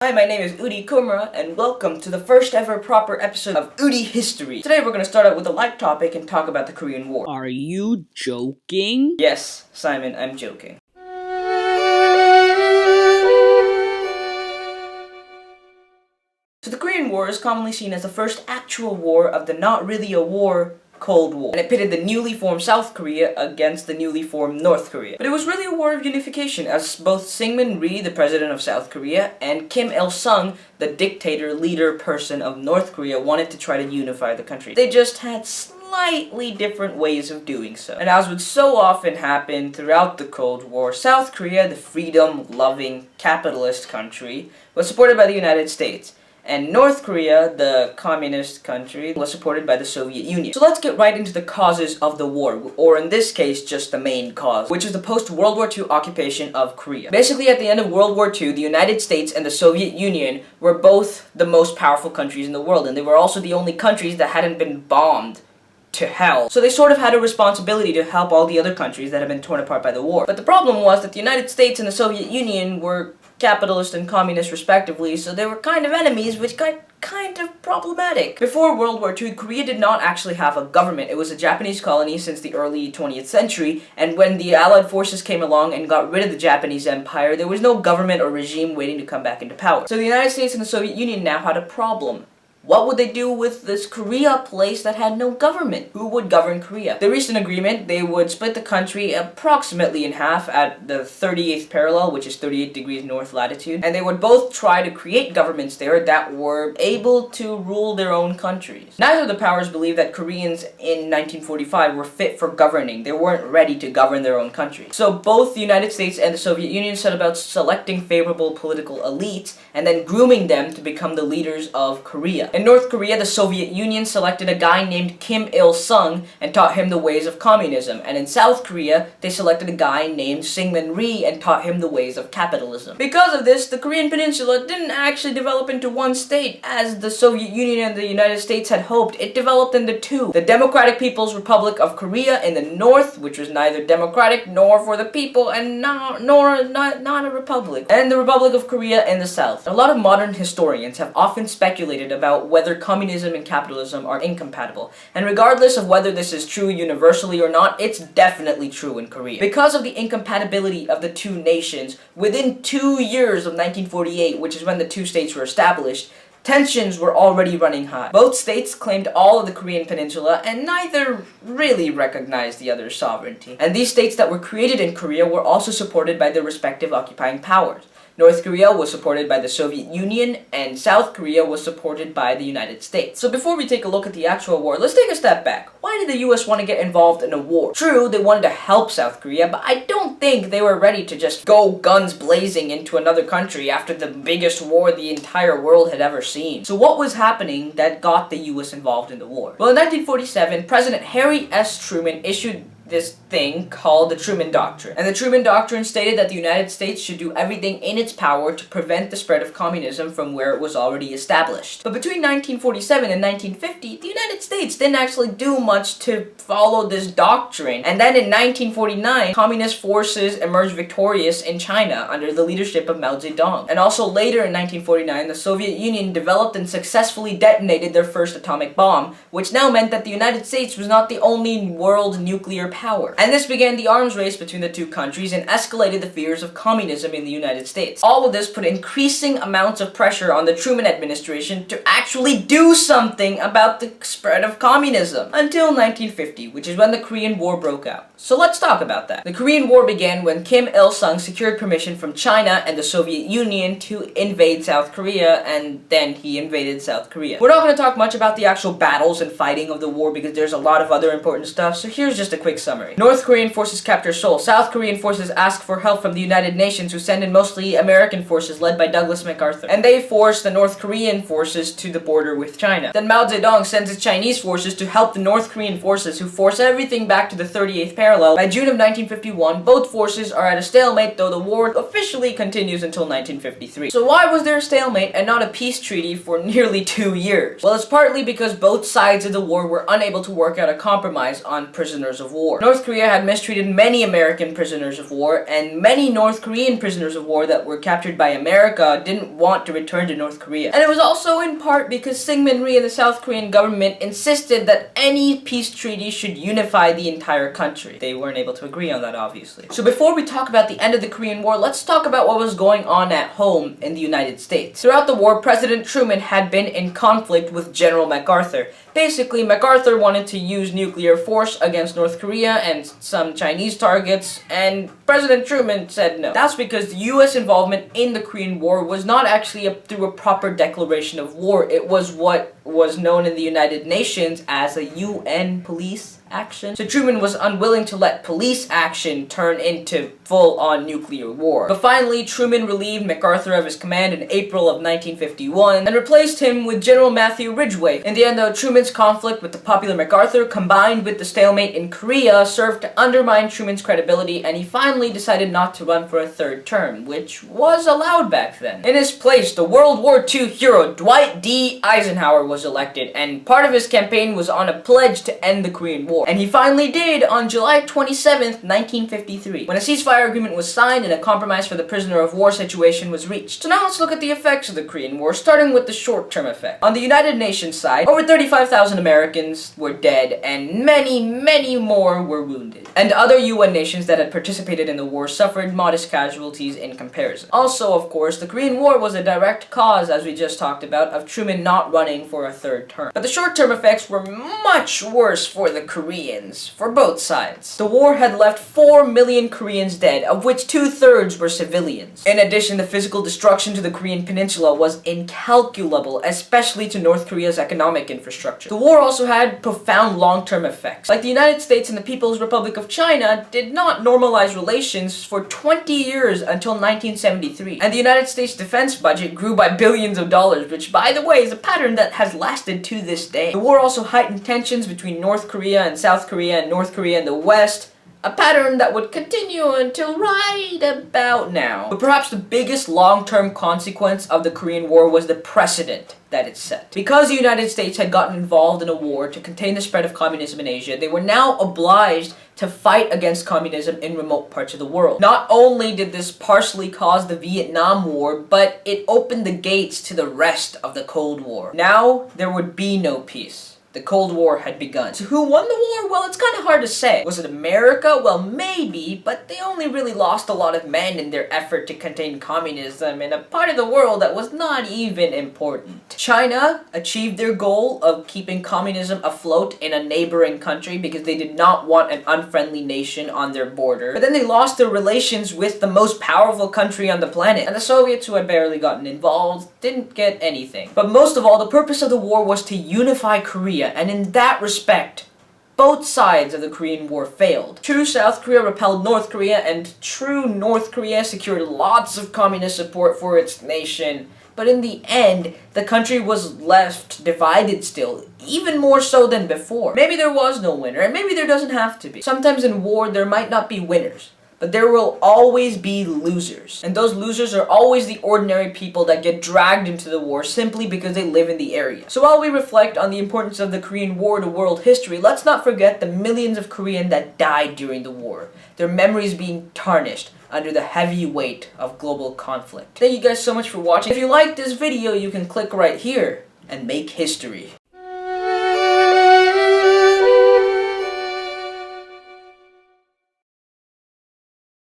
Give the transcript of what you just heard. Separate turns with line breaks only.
Hi, my name is Udy Kumra, and welcome to the first ever proper episode of Udy History. Today we're going to start out with a light topic and talk about the Korean War.
Are you joking?
Yes, Simon, I'm joking. So the Korean War is commonly seen as the first actual war of the not really a war Cold War, and it pitted the newly formed South Korea against the newly formed North Korea. But it was really a war of unification, as both Syngman Rhee, the president of South Korea, and Kim Il-sung, the dictator, leader, person of North Korea, wanted to try to unify the country. They just had slightly different ways of doing so. And as would so often happen throughout the Cold War, South Korea, the freedom-loving, capitalist country, was supported by the United States. And North Korea, the communist country, was supported by the Soviet Union. So let's get right into the causes of the war, or in this case, just the main cause, which is the post-World War II occupation of Korea. Basically, at the end of World War II, the United States and the Soviet Union were both the most powerful countries in the world, and they were also the only countries that hadn't been bombed to hell. So they sort of had a responsibility to help all the other countries that had been torn apart by the war. But the problem was that the United States and the Soviet Union were capitalist and communist respectively, so they were kind of enemies, which got kind of problematic. Before World War II, Korea did not actually have a government. It was a Japanese colony since the early 20th century, and when the Allied forces came along and got rid of the Japanese Empire, there was no government or regime waiting to come back into power. So the United States and the Soviet Union now had a problem. What would they do with this Korea place that had no government? Who would govern Korea? They reached an agreement. They would split the country approximately in half at the 38th parallel, which is 38 degrees north latitude. And they would both try to create governments there that were able to rule their own countries. Neither of the powers believed that Koreans in 1945 were fit for governing. They weren't ready to govern their own country. So both the United States and the Soviet Union set about selecting favorable political elites and then grooming them to become the leaders of Korea. In North Korea, the Soviet Union selected a guy named Kim Il-sung and taught him the ways of communism. And in South Korea, they selected a guy named Syngman Rhee and taught him the ways of capitalism. Because of this, the Korean Peninsula didn't actually develop into one state, as the Soviet Union and the United States had hoped. It developed into two. The Democratic People's Republic of Korea in the north, which was neither democratic nor for the people, and not a republic. And the Republic of Korea in the south. A lot of modern historians have often speculated about whether communism and capitalism are incompatible. And regardless of whether this is true universally or not, it's definitely true in Korea. Because of the incompatibility of the two nations, within 2 years of 1948, which is when the two states were established, tensions were already running high. Both states claimed all of the Korean peninsula, and neither really recognized the other's sovereignty. And these states that were created in Korea were also supported by their respective occupying powers. North Korea was supported by the Soviet Union, and South Korea was supported by the United States. So before we take a look at the actual war, let's take a step back. Why did the US want to get involved in a war? True, they wanted to help South Korea, but I don't think they were ready to just go guns blazing into another country after the biggest war the entire world had ever seen. So what was happening that got the US involved in the war? Well, in 1947, President Harry S. Truman issued this thing called the Truman Doctrine. And the Truman Doctrine stated that the United States should do everything in its power to prevent the spread of communism from where it was already established. But between 1947 and 1950, the United States didn't actually do much to follow this doctrine. And then in 1949, communist forces emerged victorious in China under the leadership of Mao Zedong. And also later in 1949, the Soviet Union developed and successfully detonated their first atomic bomb, which now meant that the United States was not the only world nuclear power. And this began the arms race between the two countries and escalated the fears of communism in the United States. All of this put increasing amounts of pressure on the Truman administration to actually do something about the spread of communism. Until 1950, which is when the Korean War broke out. So let's talk about that. The Korean War began when Kim Il-sung secured permission from China and the Soviet Union to invade South Korea, and then he invaded South Korea. We're not going to talk much about the actual battles and fighting of the war because there's a lot of other important stuff, so here's just a quick summary. North Korean forces capture Seoul. South Korean forces ask for help from the United Nations, who send in mostly American forces led by Douglas MacArthur. And they force the North Korean forces to the border with China. Then Mao Zedong sends his Chinese forces to help the North Korean forces, who force everything back to the 38th parallel. By June of 1951, both forces are at a stalemate, though the war officially continues until 1953. So why was there a stalemate and not a peace treaty for nearly 2 years? Well, it's partly because both sides of the war were unable to work out a compromise on prisoners of war. war. North Korea had mistreated many American prisoners of war, and many North Korean prisoners of war that were captured by America didn't want to return to North Korea. And it was also in part because Syngman Rhee and the South Korean government insisted that any peace treaty should unify the entire country. They weren't able to agree on that, obviously. So before we talk about the end of the Korean War, let's talk about what was going on at home in the United States. Throughout the war, President Truman had been in conflict with General MacArthur. Basically, MacArthur wanted to use nuclear force against North Korea and some Chinese targets, and President Truman said no. That's because the US involvement in the Korean War was not actually through a proper declaration of war. It was what was known in the United Nations as a UN police action. So Truman was unwilling to let police action turn into full-on nuclear war. But finally, Truman relieved MacArthur of his command in April of 1951 and replaced him with General Matthew Ridgway. In the end, though, Truman's conflict with the popular MacArthur combined with the stalemate in Korea served to undermine Truman's credibility, and he finally decided not to run for a third term, which was allowed back then. In his place, the World War II hero Dwight D. Eisenhower was elected, and part of his campaign was on a pledge to end the Korean War. And he finally did on July 27th, 1953, when a ceasefire agreement was signed and a compromise for the prisoner of war situation was reached. So now let's look at the effects of the Korean War, starting with the short-term effect. On the United Nations side, over 35,000 Americans were dead and many, many more were wounded. And other UN nations that had participated in the war suffered modest casualties in comparison. Also, of course, the Korean War was a direct cause, as we just talked about, of Truman not running for a third term. But the short-term effects were much worse for the Koreans, for both sides. The war had left 4 million Koreans dead, of which 2/3 were civilians. In addition, the physical destruction to the Korean peninsula was incalculable, especially to North Korea's economic infrastructure. The war also had profound long-term effects. Like the United States and the People's Republic of China did not normalize relations for 20 years until 1973. And the United States defense budget grew by billions of dollars, which, by the way, is a pattern that has lasted to this day. The war also heightened tensions between North Korea and South Korea and North Korea and the West, a pattern that would continue until right about now. But perhaps the biggest long-term consequence of the Korean War was the precedent that it set. Because the United States had gotten involved in a war to contain the spread of communism in Asia, they were now obliged to fight against communism in remote parts of the world. Not only did this partially cause the Vietnam War, but it opened the gates to the rest of the Cold War. Now, there would be no peace. The Cold War had begun. So who won the war? Well, it's kind of hard to say. Was it America? Well, maybe, but they only really lost a lot of men in their effort to contain communism in a part of the world that was not even important. China achieved their goal of keeping communism afloat in a neighboring country because they did not want an unfriendly nation on their border. But then they lost their relations with the most powerful country on the planet. And the Soviets, who had barely gotten involved, didn't get anything. But most of all, the purpose of the war was to unify Korea. And in that respect, both sides of the Korean War failed. True South Korea repelled North Korea, and true North Korea secured lots of communist support for its nation. But in the end, the country was left divided still, even more so than before. Maybe there was no winner, and maybe there doesn't have to be. Sometimes in war, there might not be winners, but there will always be losers. And those losers are always the ordinary people that get dragged into the war simply because they live in the area. So while we reflect on the importance of the Korean War to world history, let's not forget the millions of Koreans that died during the war, their memories being tarnished under the heavy weight of global conflict. Thank you guys so much for watching. If you liked this video, you can click right here and make history.